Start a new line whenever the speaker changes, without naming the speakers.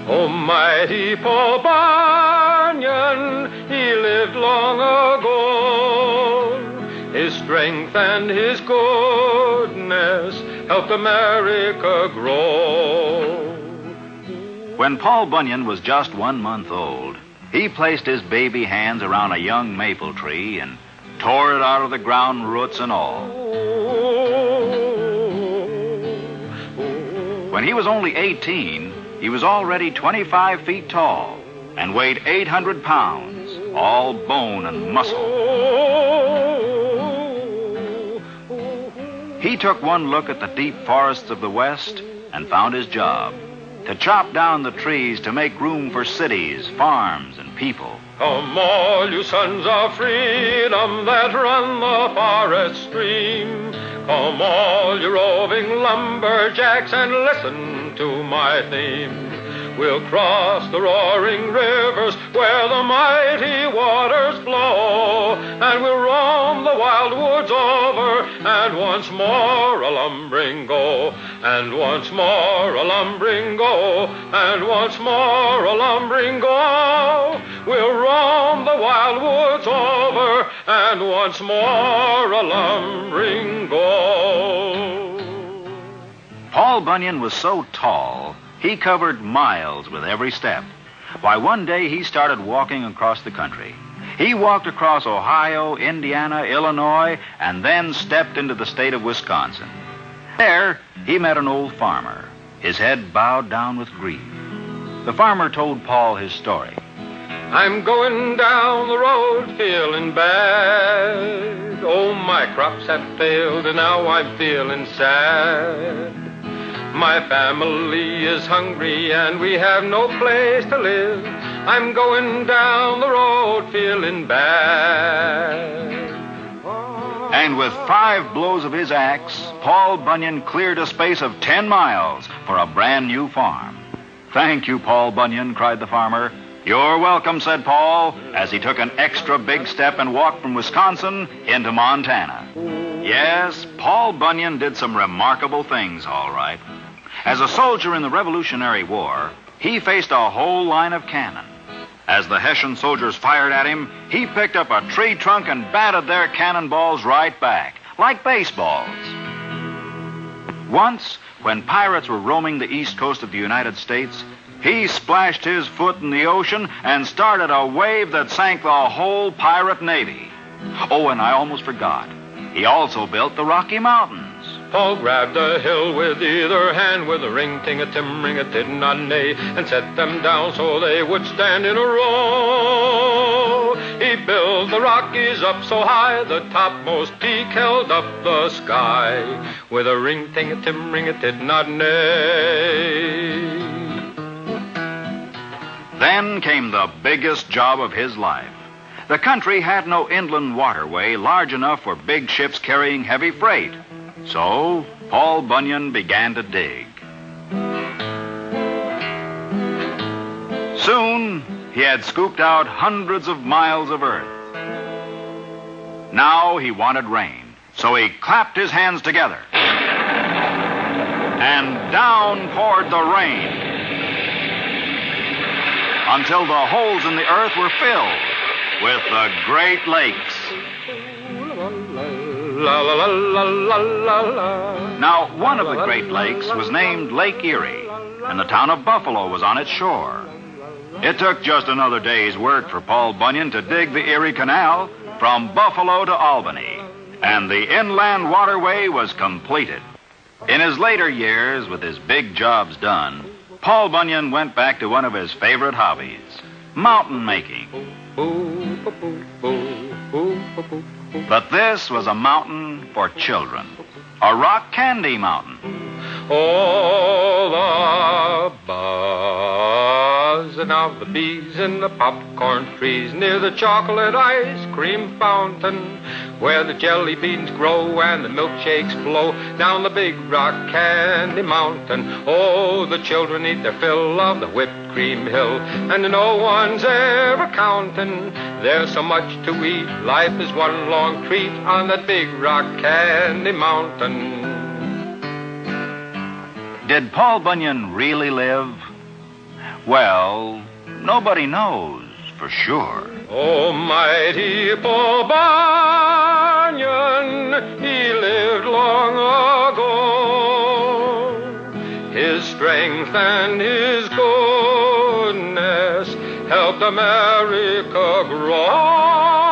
Almighty Paul Bunyan, he lived long ago. His strength and his goodness helped America grow.
When Paul Bunyan was just 1 month old, he placed his baby hands around a young maple tree and tore it out of the ground, roots and all. When he was only 18, he was already 25 feet tall and weighed 800 pounds, all bone and muscle. He took one look at the deep forests of the West and found his job: to chop down the trees to make room for cities, farms, and people.
Come all you sons of freedom that run the forest stream. Come all you roving lumberjacks and listen to my theme. We'll cross the roaring rivers where the mighty waters flow, and we'll roam the wild woods over, and once more a lumbering go, and once more a lumbering go, and once more a lumbering go. We'll roam the wild woods over, and once more a lumbering go.
Paul Bunyan was so tall, he covered miles with every step. Why, one day he started walking across the country. He walked across Ohio, Indiana, Illinois, and then stepped into the state of Wisconsin. There, he met an old farmer, his head bowed down with grief. The farmer told Paul his story.
I'm going down the road feeling bad. Oh, my crops have failed and now I'm feeling sad. My family is hungry and we have no place to live. I'm going down the road feeling bad.
And with 5 blows of his axe, Paul Bunyan cleared a space of 10 miles for a brand new farm. Thank you, Paul Bunyan, cried the farmer. You're welcome, said Paul, as he took an extra big step and walked from Wisconsin into Montana. Yes, Paul Bunyan did some remarkable things, all right. As a soldier in the Revolutionary War, he faced a whole line of cannon. As the Hessian soldiers fired at him, he picked up a tree trunk and batted their cannonballs right back, like baseballs. Once, when pirates were roaming the east coast of the United States, he splashed his foot in the ocean and started a wave that sank the whole pirate navy. Oh, and I almost forgot. He also built the Rocky Mountains.
Paul grabbed a hill with either hand with a ring-ting-a-tim-ring-a-tid-not-nay and set them down so they would stand in a row. He built the Rockies up so high the topmost peak held up the sky with a ring-ting-a-tim-ring-a-tid-not-nay.
Then came the biggest job of his life. The country had no inland waterway large enough for big ships carrying heavy freight. So Paul Bunyan began to dig. Soon, he had scooped out hundreds of miles of earth. Now he wanted rain, so he clapped his hands together. And down poured the rain until the holes in the earth were filled with the Great Lakes. Now, one of the Great Lakes was named Lake Erie, and the town of Buffalo was on its shore. It took just another day's work for Paul Bunyan to dig the Erie Canal from Buffalo to Albany, and the inland waterway was completed. In his later years, with his big jobs done, Paul Bunyan went back to one of his favorite hobbies, mountain making. But this was a mountain for children, a rock candy mountain.
Oh, the buzzing of the bees in the popcorn trees near the chocolate ice cream fountain, where the jelly beans grow and the milkshakes flow down the big rock candy mountain. Oh, the children eat their fill of the whipped cream hill, and no one's ever counting. There's so much to eat, life is one long treat on that big rock candy mountain. Did
Paul Bunyan really live? Well, nobody knows for sure.
Almighty Paul Bunyan, he lived long ago. His strength and his goodness helped America grow.